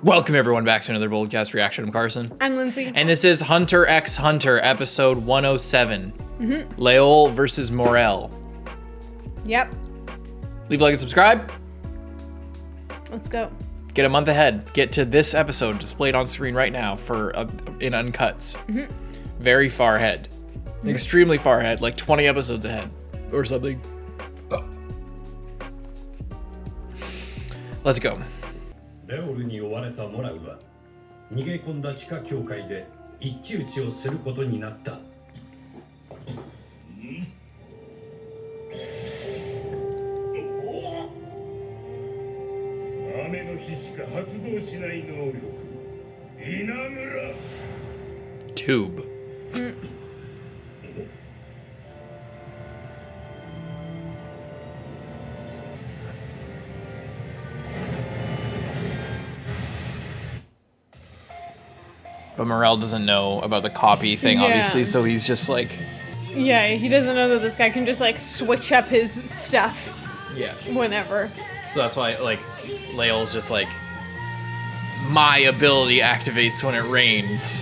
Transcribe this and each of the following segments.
Welcome everyone back to another Boldcast reaction. I'm Carson. I'm Lindsay. And this is Hunter x Hunter, episode 107. Leol versus Morel. Yep. Leave a like and subscribe. Let's go. Get a month ahead. Get to this episode displayed on screen right now for in uncuts. Very far ahead. Extremely far ahead, like 20 episodes ahead or something. Let's go. レオルに追われたモラウは逃げ込んだ地下教会で一騎打ちをすることになった。雨の日しか発動しない能力。稲村。Tube. But Morel doesn't know about the copy thing, obviously, so he's just like... Yeah, he doesn't know that this guy can just, like, switch up his stuff. Yeah. Whenever. So that's why, like, Leol's just like... My ability activates when it rains.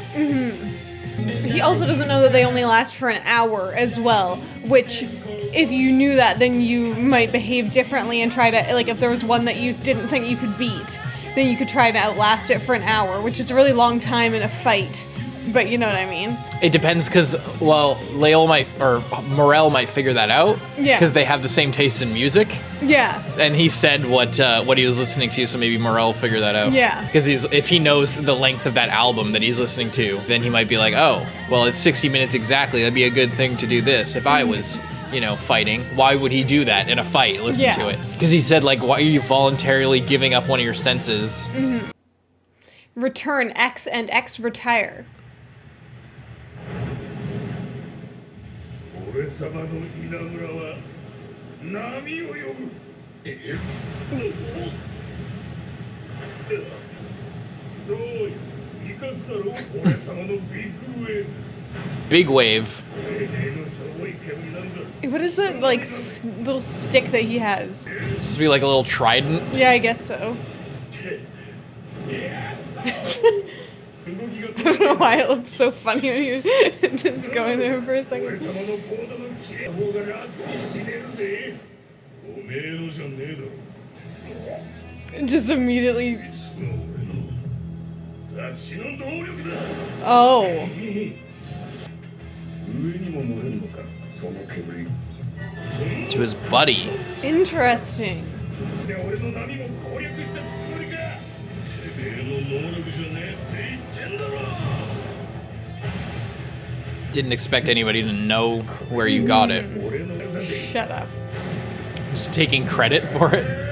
He also doesn't know that they only last for an hour as well, which, if you knew that, then you might behave differently and try to, like, if there was one that you didn't think you could beat, then you could try to outlast it for an hour, which is a really long time in a fight. But you know what I mean? It depends, because, well, Leol might, or Morel might figure that out. Yeah. Because they have the same taste in music. Yeah. And he said what he was listening to, so maybe Morel will figure that out. Yeah. Because if he knows the length of that album that he's listening to, then he might be like, oh, well, it's 60 minutes exactly. That'd be a good thing to do this. If I was, you know, fighting, why would he do that in a fight? Listen to it. Because he said, like, why are you voluntarily giving up one of your senses? Return X and X retire. 俺様の稲村は波を呼ぶ。どうよ、生かすだろう、俺様のビッグウェーブ。 Big wave. What is that, like, little stick that he has? It's supposed to be like a little trident. Yeah, I guess so. I don't know why it looked so funny when he was just going there for a second. And just immediately... Oh. To his buddy. Interesting. Didn't expect anybody to know where you got it. Shut up. Just taking credit for it.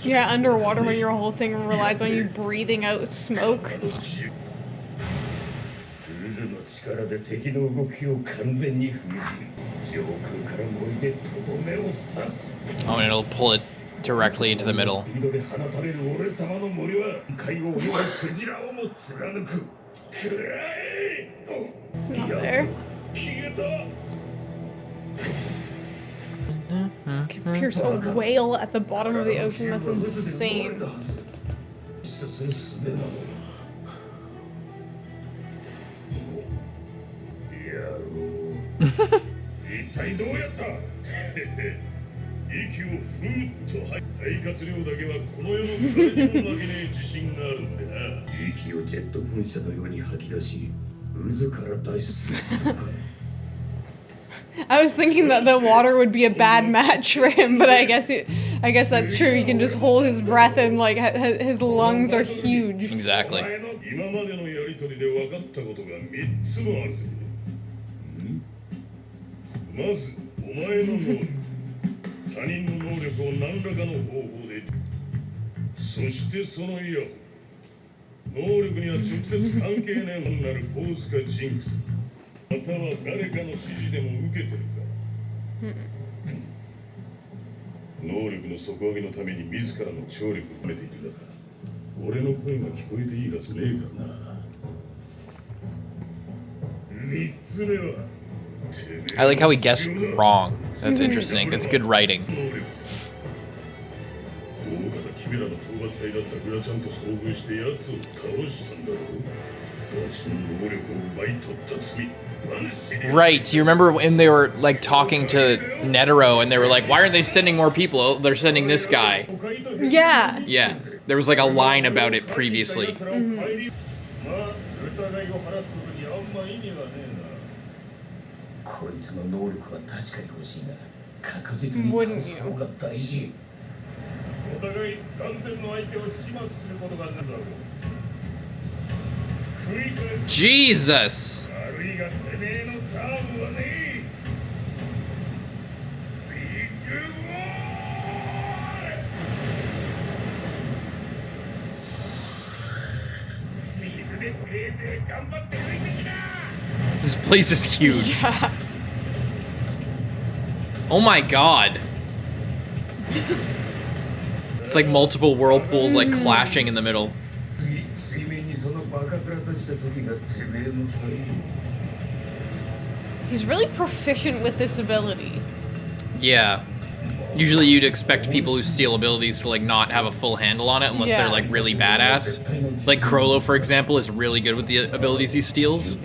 Yeah, underwater when your whole thing relies on you breathing out smoke. Oh, and it'll pull it directly into the middle. It's not there. Can pierce a whale at the bottom of the ocean? That's insane. I was thinking that the water would be a bad match for him, but I guess that's true. He can just hold his breath and, like, his lungs are huge. Exactly. 能力の底上げのために自らの聴力をめているが、俺の声が聞こえていいはずねえからな。3つ目は I like how he guessed wrong. That's interesting. That's good writing. 大方キメラの討伐隊だったグラちゃんと遭遇して奴を倒したんだろう。わしの能力を奪い取った罪。Right. Do you remember when they were like talking to Netero and they were like, why aren't they sending more people? Oh, they're sending this guy. Yeah. Yeah. There was like a line about it previously. Wouldn't you? Jesus. This place is huge. Yeah. Oh my god. It's like multiple whirlpools like clashing in the middle. He's really proficient with this ability. Yeah. Usually you'd expect people who steal abilities to like not have a full handle on it unless they're like really badass. Like Crollo, for example, is really good with the abilities he steals.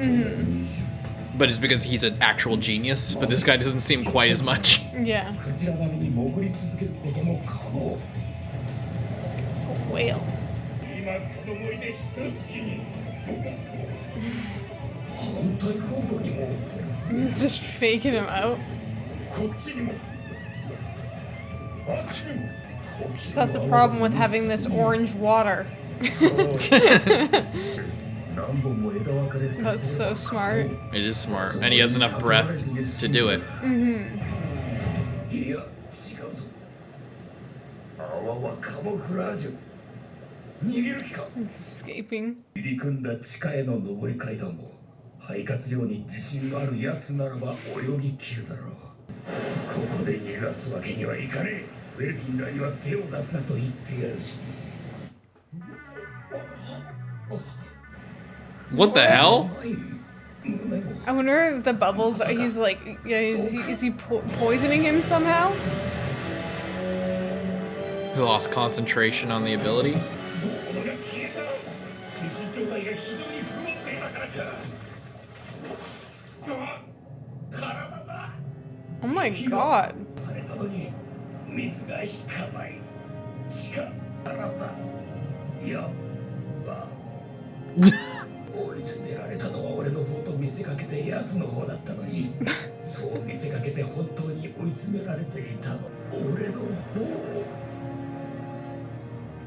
But it's because he's an actual genius, but this guy doesn't seem quite as much. Yeah. Whale. He's just faking him out. That's the problem with having this orange water. That's so smart. It is smart, and he has enough breath to do it. He's escaping. 肺活量に自信のあるやつならば泳ぎ切るだろう。ここで逃がすわけにはいかねえ。ウェルキンらには手を出すなと言ってやるし。What the hell? I wonder if the bubbles, he's like, yeah, is he poisoning him somehow? He lost concentration on the ability. Oh my god.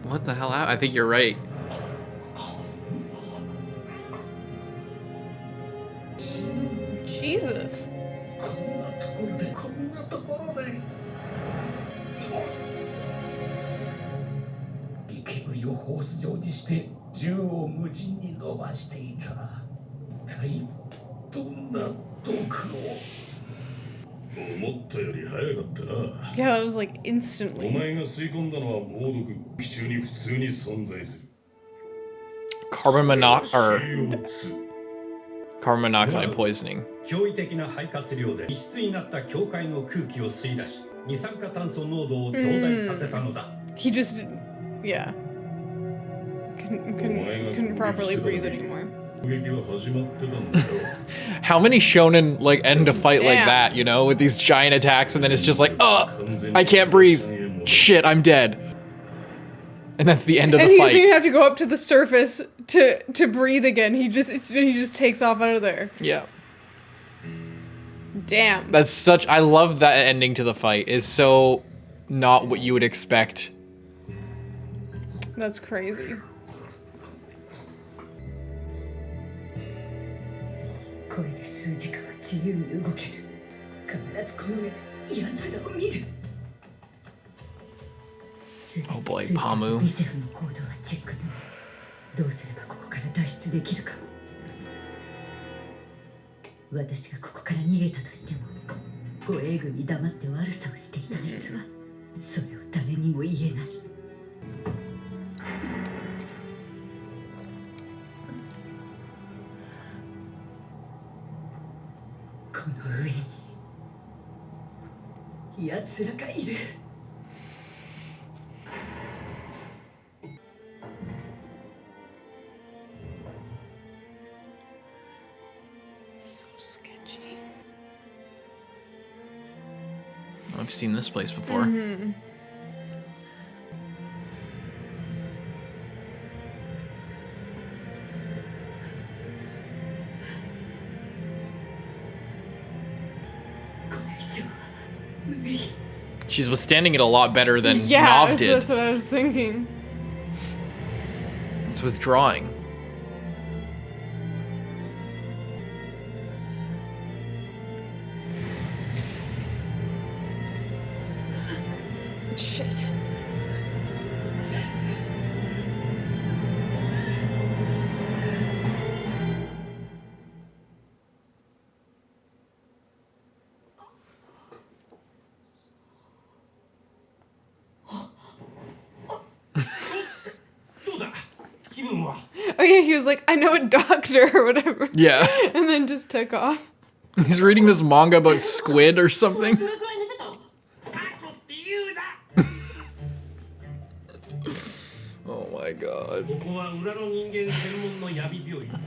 What the hell? I think you're right. Jesus. Yeah, that was like instantly. Carbon monoxide poisoning. 驚異的な肺活量で異質になった境界の空気を吸い出し、二酸化炭素濃度を増大させたのだ。He just, yeah. Couldn't properly breathe anymore. How many shonen like end a fight like that, you know, with these giant attacks and then it's just like, I can't breathe. Shit, I'm dead. And that's the end of the fight. And he doesn't even have to go up to the surface to breathe again. He just takes off out of there. Yeah. Damn. That's such, I love that ending to the fight. It's so not what you would expect. That's crazy. これで数時間は自由に動ける。必ずこの目で奴らを見る。 Oh boy, Pamu. リセフの行動はチェック済み。どうすればここから脱出できるか。私がここから逃げたとしても、護衛軍に黙って悪さをしていた奴は、それりえない。この上に奴らがいる。So sketchy. I've seen this place before. Mm-hmm. She's withstanding it a lot better than Yeah, Knov did. that's what I was thinking. It's withdrawing. Shit. Oh yeah, he was like, I know a doctor or whatever. Yeah. And then just took off. He's reading this manga about squid or something. Oh my god. ここは裏の人間専門の闇病院だ。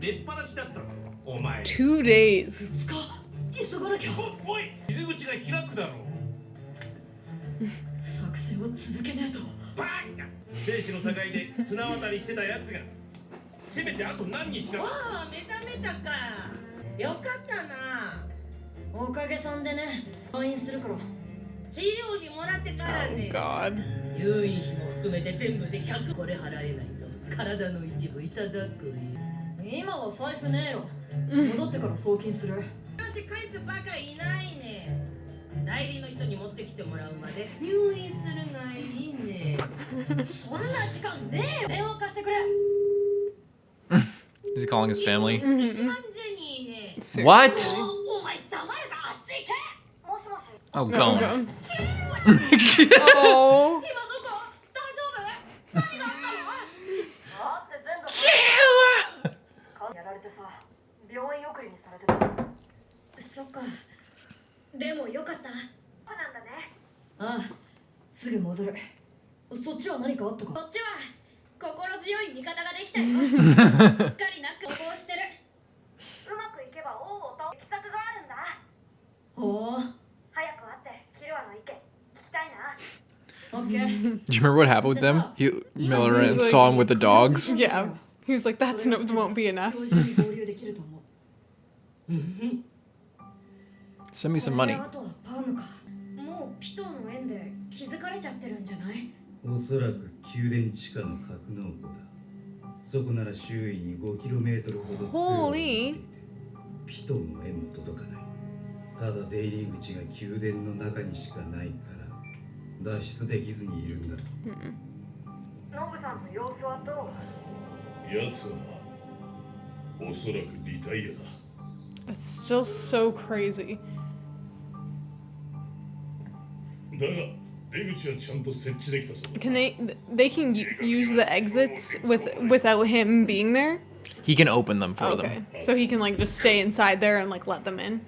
出っ放しだったのお前。 2 days. 急がなきゃ。おい、傷口が開くだろう。作戦を続けねえと。バカ。生死の境で綱渡りしてたやつが。せめてあと何日か。ああ、目覚めたか。よかったな。おかげさんでね、退院するから。治療費もらってから Oh ね。 god. 入院費も含めて全部で100これ払えないと体の一部いただくよ。今は財布ねえよ。戻ってから送金する。なんて返すバカいないね。代理の人に持ってきてもらうまで入院するがいいね。そんな時間ねえよ。電話貸してくれ。 Is he calling his family? 一番ジェニーね。 What? お前黙るか、あっち行け。もしもし。 Oh, Oh, gone. God. Oh. 今どこ？大丈夫？何があったの？だって全部。やられてさ、病院送りにされてた。そっか。でもよかった。そうなんだね。ああ、すぐ戻る。そっちは何かあったか？こっちは心強い味方ができたよ。しっかりナックをこうしてる。うまくいけば王を倒す奇策があるんだ。ほう。早く会ってキルアの意見聞きたいな。Okay. Do you remember what happened with them? Miller saw him with the dogs. Yeah. He was like, that's no, won't be enough. Send me some money. あとはパームか。もうピトーの縁で気づかれちゃってるんじゃない？おそらく宮殿地下の格納庫だ。そこなら周囲に 5km ほど通路を持っていてピトーの縁も届かない。ただ出入り口が宮殿の中にしかないから脱出できずにいるんだ。ノブさんの様子はどう？やつはおそらくリタイアだ。 It's still so crazy. だが出口はちゃんと設置できたそうだ。 Can they can use the exits without him being there? He can open them for Okay. them. So he can like just stay inside there and like let them in.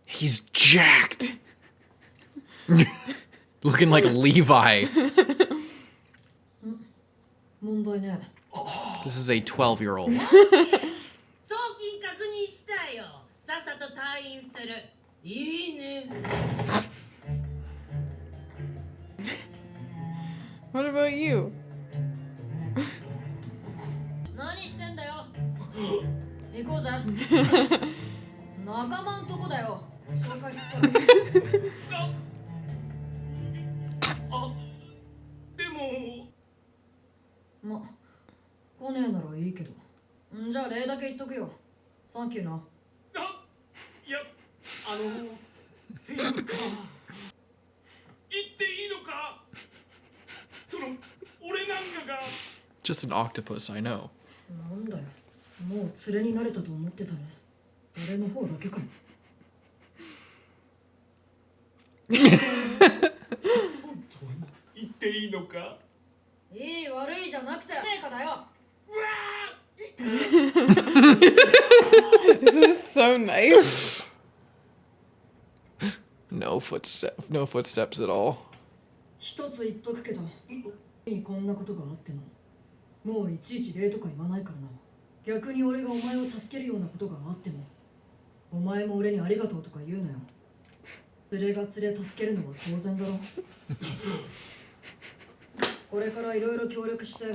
He's jacked. Looking like Levi. 問題ね。 This is a 12-year-old. 送金確認したよ。さっさと退院する。いいね。 What about you? 何してんだよ。行こうぜ。仲間んとこだよ。紹介すっから。でもま、来ねえならいいけど。んじゃあ礼だけ言っとくよ。サンキューな。いやっていうか言っていいのかその俺なんかが Just an octopus, I know. なんだよ、もう連れになれたと思ってたね。俺の方だけかも。本当に言っていいのか？いい悪いじゃなくて、誰かだよ。 This is so nice. No footsteps at all. 一つ言っとくけど、こんなことがあっても、もういちいち礼とか言わないからな。逆に俺がお前を助けるようなことがあっても、お前も俺にありがとうとか言うなよ。連れが連れ助けるのは当然だろ。これからいろいろ協力して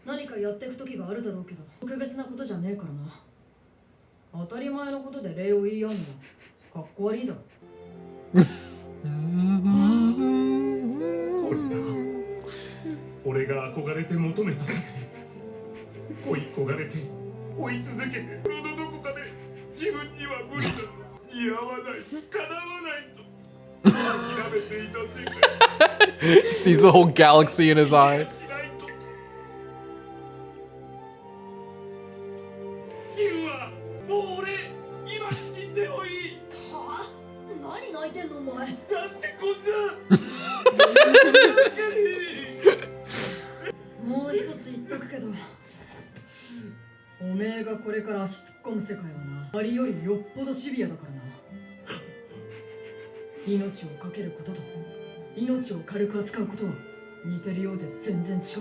何かやっていく時があるだろうけど、特別なことじゃねえからな。当たり前のことで礼を言い合うのはかっこ悪いだろ。俺が憧れて求めた世界、恋焦がれて追い続けて、心のどこかで自分には無理だ、似合わない、叶わないと諦めていた世界 Sees the whole galaxy in his eye. キルはもう俺今死んでもいい。はあ？何泣いてんのお前。だってこんなもう一つ言っとくけど、おめえがこれから足突っ込む世界はな、ありよりよっぽどシビアだからな。命をかけることと命を軽く扱うことは似てるようで全然違うぞ。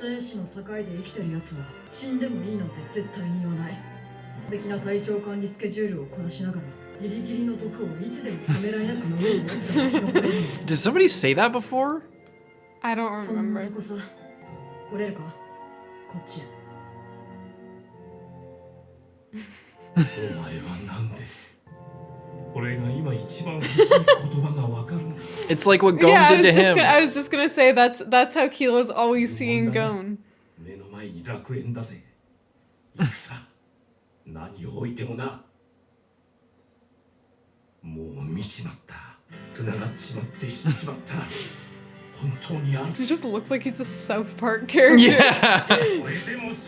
生死の境で生きてるやつは死んでもいいなんて絶対に言わない。完璧な体調管理スケジュールをこなしながら、ギリギリの毒をいつでもためらいなく飲めるやつが生き残れる。 Did somebody say that before? I don't そんな remember. とこさ、来れるか？こっちへ。お前はなんで俺が今一番欲しい言葉がわかるんだ。 It's like what Gon Yeah, did to him. I was just gonna say that's how Kilo's always seeing Gon. 目の前に楽園だぜ。戦、何を置いてもな。もう見ちまった。繋がっちまって死んじまった。本当にある。 He just looks like he's a South Park character. Yeah. With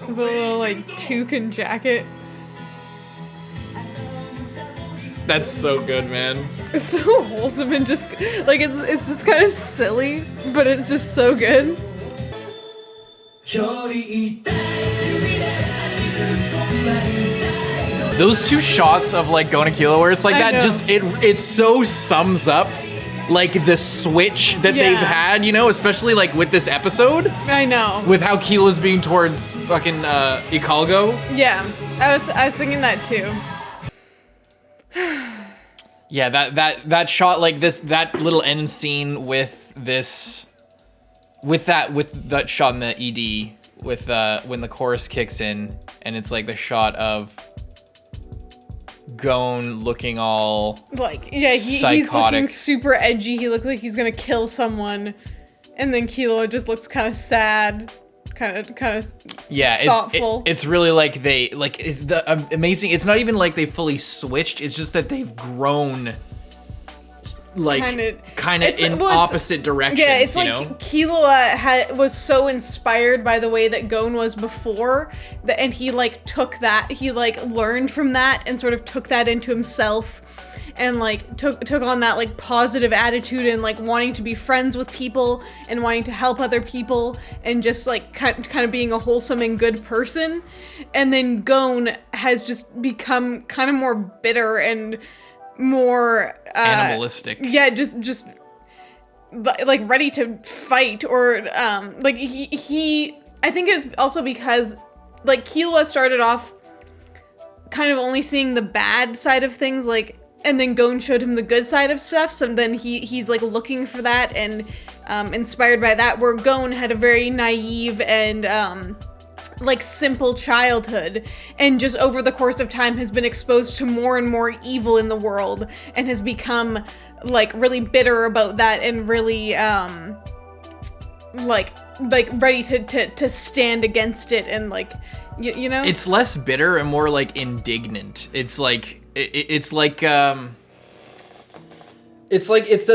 With a little like toucan jacket. That's so good, man. It's so wholesome and just like it's just kind of silly, but it's just so good. Those two shots of like Gon and Killua where it's like I that know. just it so sums up like the switch that they've Yeah. had, you know, especially like with this episode, I know. with how Killua's being towards fucking Ikalgo. Yeah, I was thinking that too. Yeah, that shot, like that little end scene with this, with that shot in the ED with when the chorus kicks in and it's like the shot of Gon looking all Like, yeah, he's psychotic. looking super edgy. He looked like he's gonna kill someone, and then Killua just looks kind of sad, kind of yeah, thoughtful. it's really like it's the amazing. It's not even like they fully switched. It's just that they've grown, like kind of in opposite directions. Yeah, it's you like know? Killua was so inspired by the way that Gon was before, and he like took that, he like learned from that and sort of took that into himself, and like took on that like positive attitude and like wanting to be friends with people and wanting to help other people and just like kind of being a wholesome and good person. And then Gon has just become kind of more bitter and more Animalistic. Yeah, just like ready to fight, or like he I think it's also because like Killua started off kind of only seeing the bad side of things, like, and then Gon showed him the good side of stuff, so then he's like looking for that and inspired by that, where Gon had a very naive and like simple childhood, and just over the course of time has been exposed to more and more evil in the world and has become like really bitter about that and really like ready to stand against it and like you know, It's less bitter and more like indignant. It's like it's like It's like it's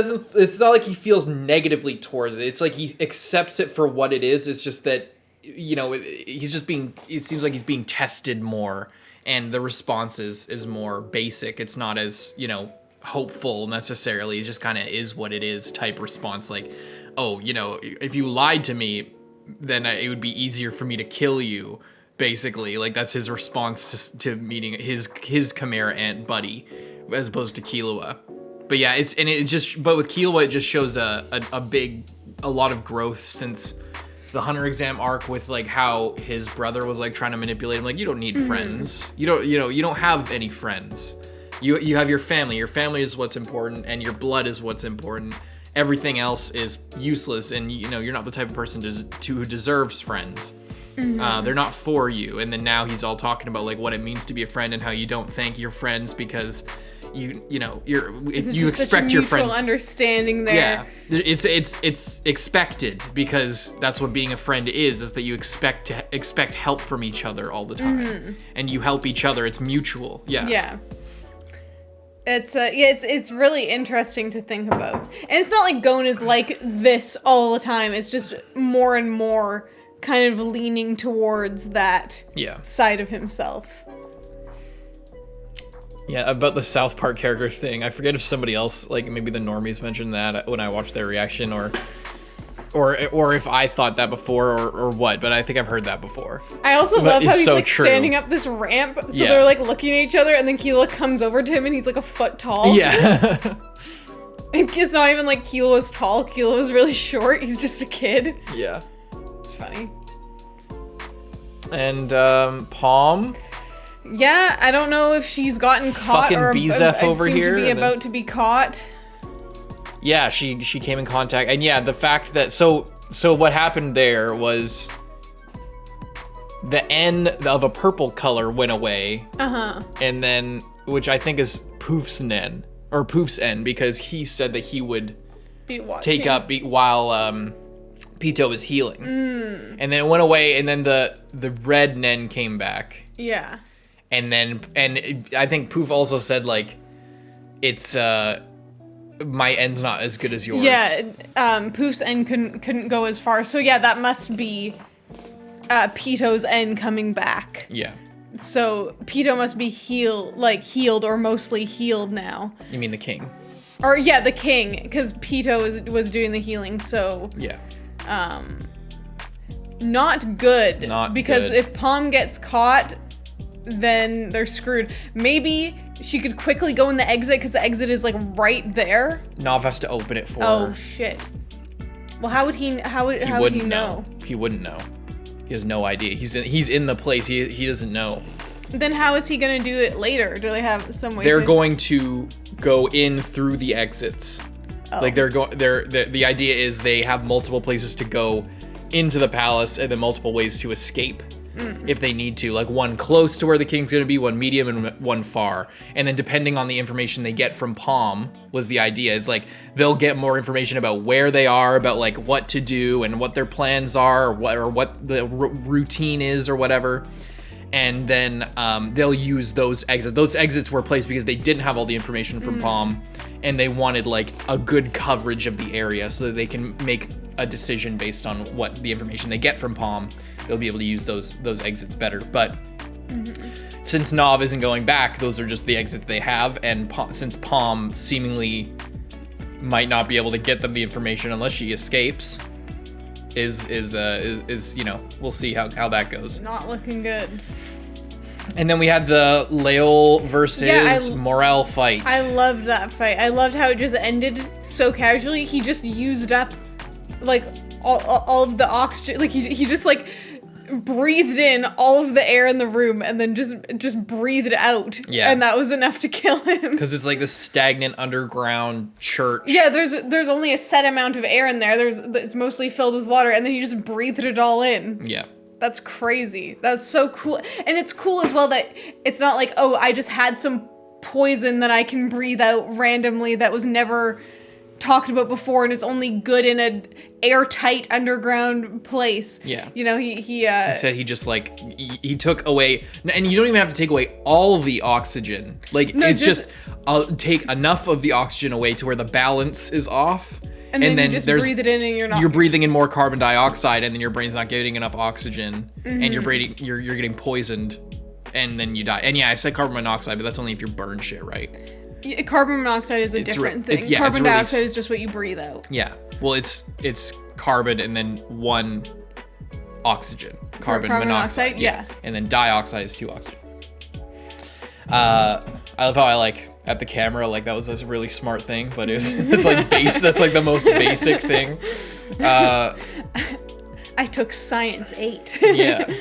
not like he feels negatively towards it. It's like he accepts it for what it is. It's just that, you know, it seems like he's being tested more, and the response is more basic. It's not as, you know, hopeful necessarily. It just kind of is what it is type response. Like, oh, you know, if you lied to me, then it would be easier for me to kill you. Basically, like that's his response to meeting his chimera ant buddy, as opposed to Killua. But yeah, but with Killua, it just shows a lot of growth since the Hunter exam arc, with like how his brother was like trying to manipulate him. Like, you don't need friends. You don't have any friends. You have your family. Your family is what's important, and your blood is what's important. Everything else is useless, and you know, you're not the type of person who deserves friends. They're not for you. And then now he's all talking about like what it means to be a friend, and how you don't thank your friends because you expect your friends. Understanding there. Yeah, it's expected, because that's what being a friend is that you expect help from each other all the time, and you help each other. It's mutual. Yeah. It's really interesting to think about, and it's not like Gon is like this all the time. It's just more and more kind of leaning towards that side of himself. Yeah, about the South Park character thing, I forget if somebody else, like maybe the normies, mentioned that when I watched their reaction, or if I thought that before, or what, but I think I've heard that before. I also love how he's like standing up this ramp, so they're like looking at each other, and then Killua comes over to him and he's like a foot tall. Yeah. And it's not even like Killua's tall, Killua's really short, he's just a kid. Yeah. It's funny. And Palm. Yeah, I don't know if she's gotten caught, fucking or Bezef over seems here, to be about to be caught. Yeah, she came in contact, and yeah, the fact that so what happened there was the N of a purple color went away. And then, which I think is Pouf's N, because he said that he would take up while pitou is healing. And then it went away, and then the red Nen came back. Yeah. And I think Pouf also said like, it's my end's not as good as yours. Yeah, Pouf's end couldn't go as far. So yeah, that must be pitou's end coming back. Yeah. So pitou must be healed or mostly healed now. You mean the king? Or yeah, the king, because pitou was doing the healing. So yeah. Not good. Because good. if Palm gets caught, then they're screwed. Maybe she could quickly go in the exit, because the exit is like right there. Knov has to open it for her. Oh shit. Well, how would he know? He wouldn't know. He has no idea. He's in the place. He doesn't know. Then how is he gonna do it later? Do they have some way? They're going to go in through the exits. Oh. Like the idea is they have multiple places to go into the palace, and then multiple ways to escape if they need to. Like one close to where the king's gonna be, one medium, and one far. And then depending on the information they get from Palm, was the idea, is like they'll get more information about where they are, about like what to do and what their plans are, or what the routine is, or whatever. And then they'll use those exits. Those exits were placed because they didn't have all the information from Palm, and they wanted like a good coverage of the area so that they can make a decision based on what the information they get from Palm. They'll be able to use those exits better. But since Knov isn't going back, those are just the exits they have. And since Palm seemingly might not be able to get them the information unless she escapes, is you know, we'll see how that goes. It's not looking good. And then we had the Leol versus Morel fight. I loved that fight. I loved how it just ended so casually. He just used up like all of the oxygen. Like he just like breathed in all of the air in the room, and then just breathed out. Yeah. And that was enough to kill him. Because it's like this stagnant underground church. Yeah, there's only a set amount of air in there. It's mostly filled with water, and then he just breathed it all in. Yeah. That's crazy. That's so cool. And it's cool as well that it's not like, oh, I just had some poison that I can breathe out randomly that was never talked about before and is only good in an airtight underground place. Yeah. You know, he said he just like he took away, and you don't even have to take away all the oxygen. Like No, it's just- take enough of the oxygen away to where the balance is off. and then you just breathe it in and you're breathing in more carbon dioxide, and then your brain's not getting enough oxygen, and you're getting poisoned, and then you die. And yeah, I said carbon monoxide, but that's only if you burn shit, right? Carbon monoxide is a different thing. Carbon dioxide is just what you breathe out. Yeah. Well, it's carbon and then one oxygen. Carbon monoxide. Yeah. And then dioxide is 2 oxygen. I love how I like at the camera, like that was a really smart thing, but it's like base. That's like the most basic thing. I took science 8. Yeah.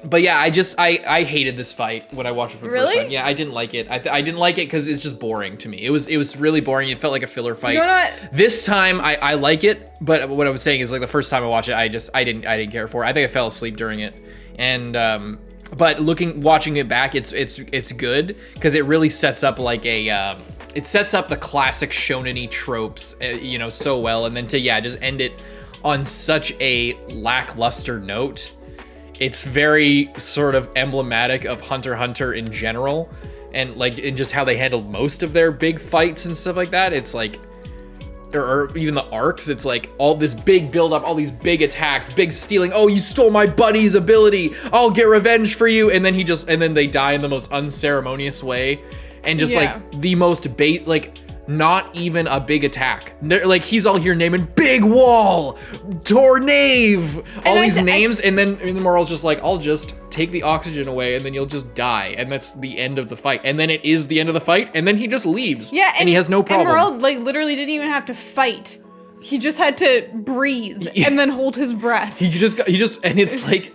But yeah, I hated this fight when I watched it for the first Really? time. Yeah, I didn't like it. I didn't like it because it's just boring to me. It was really boring. It felt like a filler fight. You're not- This time I like it, but what I was saying is like the first time I watched it, I didn't care for it. I think I fell asleep during it, and but watching it back, it's good because it really sets up like a it sets up the classic shonen-y tropes, so well, and then to just end it on such a lackluster note. It's very sort of emblematic of Hunter x Hunter in general, and like in just how they handled most of their big fights and stuff like that. It's like, or even the arcs, it's like all this big build up, all these big attacks, big stealing. Oh, you stole my buddy's ability. I'll get revenge for you. And then they die in the most unceremonious way, and just like the most not even a big attack. They're like, he's all here naming big wall, tornave, all these names, and then Morel's just like, I'll just take the oxygen away and then you'll just die. And that's the end of the fight. And then it is the end of the fight, and then he just leaves. Yeah, and he has no problem. And Morel literally didn't even have to fight. He just had to breathe and then hold his breath. He just and it's like,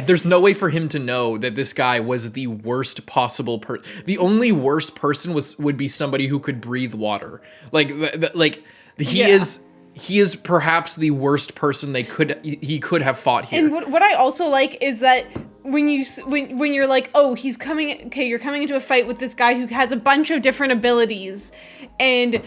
there's no way for him to know that this guy was the worst possible the only worst person would be somebody who could breathe water. He is perhaps the worst person he could have fought here. And what I also like is that when you're like, oh, you're coming into a fight with this guy who has a bunch of different abilities, and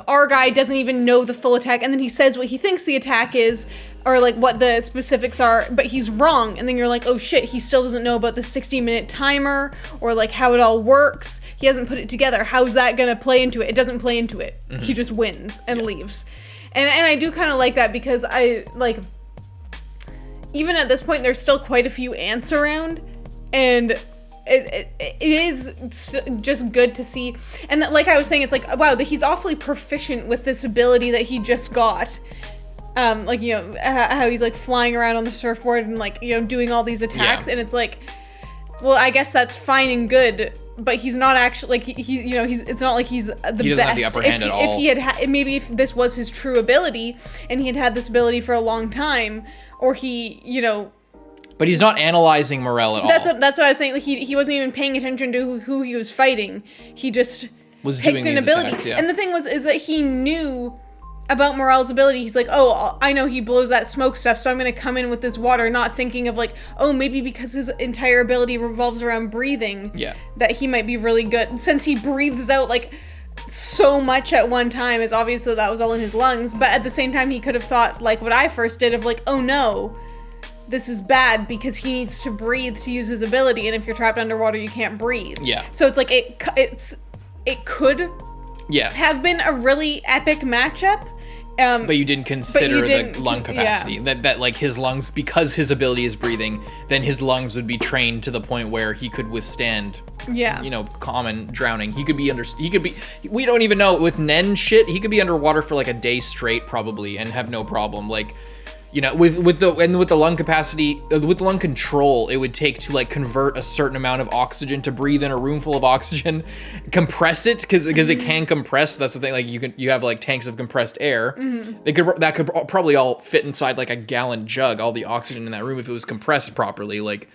our guy doesn't even know the full attack, and then he says what he thinks the attack is, or like what the specifics are, but he's wrong, and then you're like, oh shit, he still doesn't know about the 60-minute timer, or like how it all works. He hasn't put it together. How's that gonna play into it? It doesn't play into it. Mm-hmm. He just wins and leaves. And I do kind of like that, because I like, even at this point, there's still quite a few ants around, and it is just good to see. And that, like I was saying, it's like, wow, that he's awfully proficient with this ability that he just got. How he's like flying around on the surfboard and like, doing all these attacks, and it's like, well, I guess that's fine and good, but he's not actually like it's not like he's the best. He doesn't have the upper hand at all. If he had maybe if this was his true ability and he had this ability for a long time, or But he's not analyzing Morel at all. That's what I was saying. Like he wasn't even paying attention to who he was fighting. He just was picked doing an these ability. attacks, yeah. And the thing is that he knew about Morel's ability. He's like, oh, I know he blows that smoke stuff, so I'm gonna come in with this water, not thinking of like, oh, maybe because his entire ability revolves around breathing, that he might be really good. Since he breathes out like so much at one time, it's obvious that was all in his lungs, but at the same time he could have thought like what I first did of like, oh no, this is bad because he needs to breathe to use his ability, and if you're trapped underwater you can't breathe. Yeah. So it's like it could have been a really epic matchup. But you didn't consider the lung capacity. That like his lungs, because his ability is breathing, then his lungs would be trained to the point where he could withstand common drowning. He could be we don't even know with Nen shit, he could be underwater for like a day straight probably and have no problem. Like, with the lung capacity, with the lung control, it would take to like convert a certain amount of oxygen to breathe in a room full of oxygen, compress it because it can compress. That's the thing. Like you have like tanks of compressed air. Mm-hmm. That could probably all fit inside like a gallon jug. All the oxygen in that room if it was compressed properly. Like,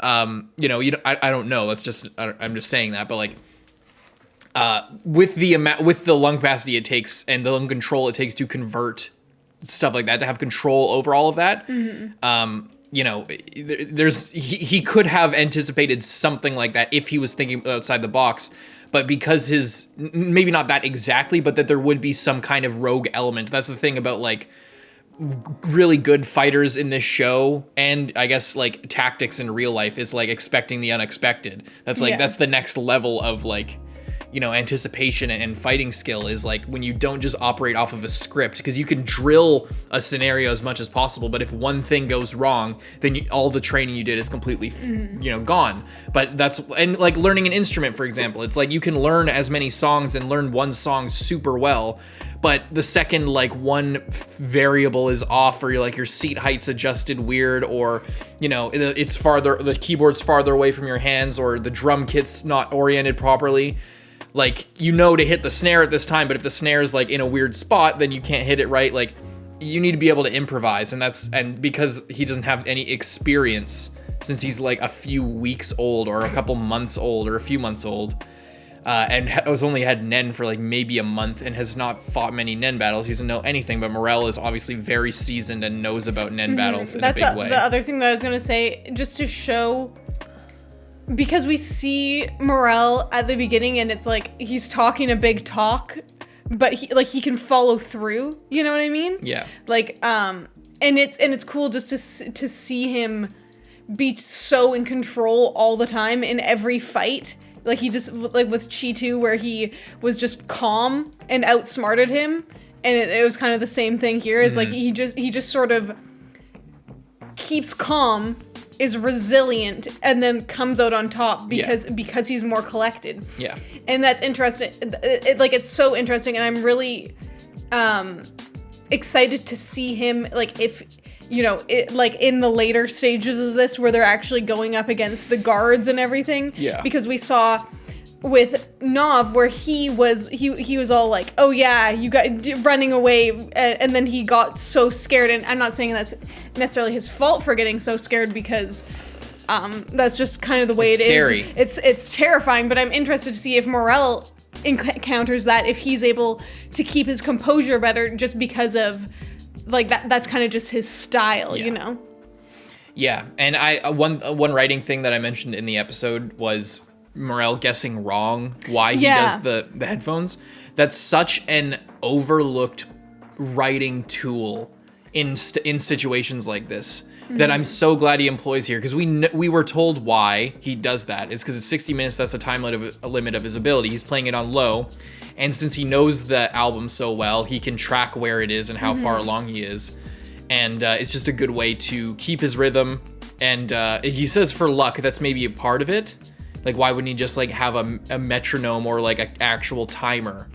I don't know. I'm just saying that, but like. With the lung capacity it takes and the lung control it takes to convert stuff like that, to have control over all of that, you know, he could have anticipated something like that if he was thinking outside the box. But because maybe not that exactly, but that there would be some kind of rogue element. That's the thing about like really good fighters in this show, and I guess like tactics in real life, is like expecting the unexpected. That's like, that's the next level of like, you know, anticipation and fighting skill, is like when you don't just operate off of a script, because you can drill a scenario as much as possible, but if one thing goes wrong, then all the training you did is completely you know, gone. But that's, and like learning an instrument, for example, it's like you can learn as many songs and learn one song super well, but the second like one variable is off, or your seat height's adjusted weird, or you know, it's farther, the keyboard's farther away from your hands, or the drum kit's not oriented properly, like, you know, to hit the snare at this time, but if the snare is like in a weird spot, then you can't hit it right. Like, you need to be able to improvise, and because he doesn't have any experience, since he's like a few weeks old, or a couple months old, or a few months old, and has only had Nen for like maybe a month, and has not fought many Nen battles, he doesn't know anything. But Morel is obviously very seasoned and knows about Nen battles in a big way. The other thing that I was gonna say, just to show, because we see Morel at the beginning, and it's like he's talking a big talk, but he can follow through. You know what I mean? Yeah. Like, and it's cool just to see him be so in control all the time in every fight. Like, he just, like with Cheetu, where he was just calm and outsmarted him, and it was kind of the same thing here. Is like he just sort of keeps calm, is resilient, and then comes out on top because he's more collected. Yeah. And that's interesting. It's so interesting, and I'm really excited to see him, like, if, you know, like in the later stages of this, where they're actually going up against the guards and everything. Yeah. Because we saw with Knov, where he was all like, oh yeah, you got running away, and then he got so scared. And I'm not saying that's necessarily his fault for getting so scared, because that's just kind of the way it scary. Is. It's terrifying, but I'm interested to see if Morel encounters that, if he's able to keep his composure better, just because of like that's kind of just his style, you know? Yeah, and one writing thing that I mentioned in the episode was Morel guessing wrong why he does the headphones. That's such an overlooked writing tool in situations like this that I'm so glad he employs here, because we were told why he does that. It's because it's 60 minutes, that's the time limit of his ability. He's playing it on low, and since he knows the album so well, he can track where it is and how far along he is, and it's just a good way to keep his rhythm. And he says for luck, that's maybe a part of it. Like, why wouldn't he just like have a metronome or like an actual timer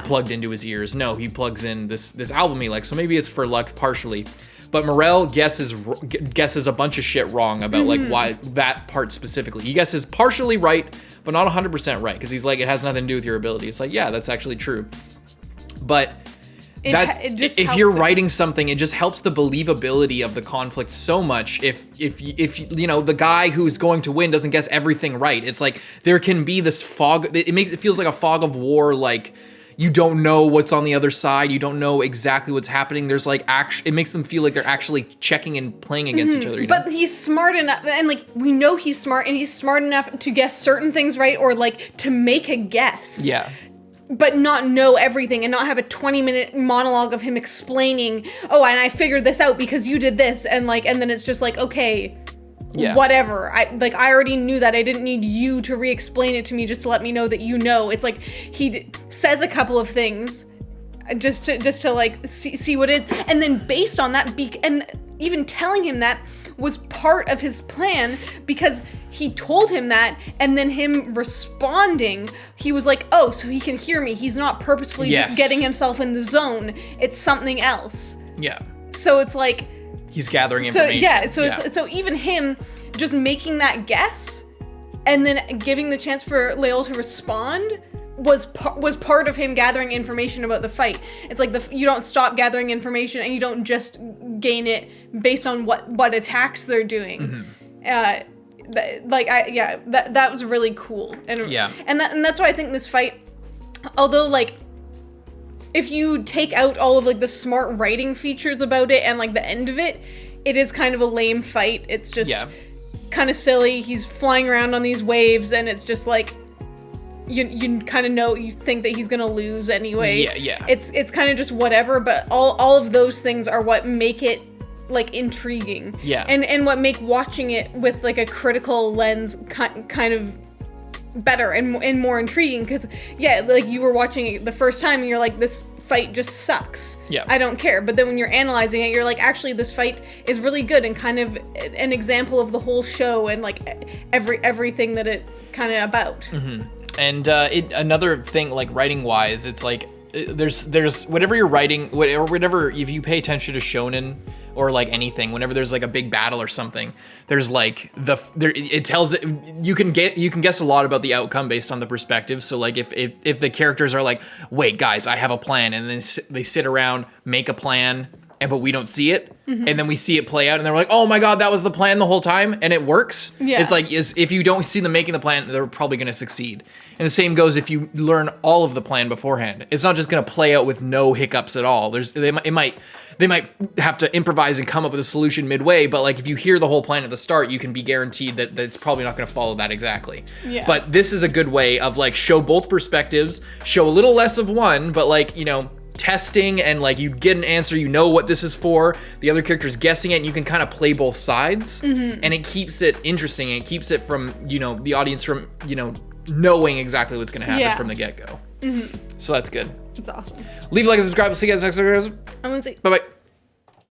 plugged into his ears? No, he plugs in this album he likes, so maybe it's for luck partially. But Morel guesses a bunch of shit wrong about like why that part specifically. He guesses partially right, but not 100% right, because he's like, it has nothing to do with your ability. It's like, yeah, that's actually true. But if you're writing something, it just helps the believability of the conflict so much. If you know, the guy who's going to win doesn't guess everything right, it's like there can be this fog. It feels like a fog of war. Like, you don't know what's on the other side. You don't know exactly what's happening. There's like it makes them feel like they're actually checking and playing against each other. You know? But he's smart enough, and like we know he's smart, and he's smart enough to guess certain things right, or like to make a guess. Yeah. But not know everything, and not have a 20-minute monologue of him explaining, oh, and I figured this out because you did this, and then it's just like, okay, whatever. I already knew that. I didn't need you to re-explain it to me just to let me know that you know. It's like he says a couple of things just to like see what it is, and then based on that, and even telling him that was part of his plan, because he told him that, and then him responding, he was like, oh, so he can hear me. He's not purposefully just getting himself in the zone. It's something else. Yeah. So it's like, he's gathering information. So even him just making that guess and then giving the chance for Leol to respond was part of him gathering information about the fight. It's like you don't stop gathering information, and you don't just gain it based on what attacks they're doing. That was really cool. And that's why I think this fight, although like if you take out all of like the smart writing features about it and like the end of it, it is kind of a lame fight. It's just Yeah. kind of silly. He's flying around on these waves, and it's just like you kind of know, you think that he's gonna lose anyway. Yeah. It's kind of just whatever, but all of those things are what make it like intriguing. Yeah. And what make watching it with like a critical lens kind of better and more intriguing, because like you were watching it the first time and you're like, this fight just sucks. Yeah. I don't care. But then when you're analyzing it, you're like, actually this fight is really good and kind of an example of the whole show and like everything that it's kind of about. Mm-hmm. And another thing, like writing wise, it's like there's whatever you're writing, whatever, if you pay attention to shonen or like anything, whenever there's like a big battle or something, there's like it tells it, you can guess a lot about the outcome based on the perspective. So like if the characters are like, wait guys, I have a plan, and then they sit around, make a plan, but we don't see it, and then we see it play out, and they're like, oh my god, that was the plan the whole time, and it works. Yeah. It's like, if you don't see them making the plan, they're probably going to succeed. And the same goes if you learn all of the plan beforehand. It's not just going to play out with no hiccups at all. They might have to improvise and come up with a solution midway, but like if you hear the whole plan at the start, you can be guaranteed that it's probably not going to follow that exactly. Yeah. But this is a good way of like show both perspectives, show a little less of one, but like, you know, testing, and like you get an answer, you know what this is for, the other character's guessing it, and you can kind of play both sides, and it keeps it interesting, and it keeps it from, you know, the audience from, you know, knowing exactly what's going to happen from the get-go. So that's good. It's awesome. Leave a like and subscribe. We'll see you guys next time. I'm Lindsay. Bye-bye.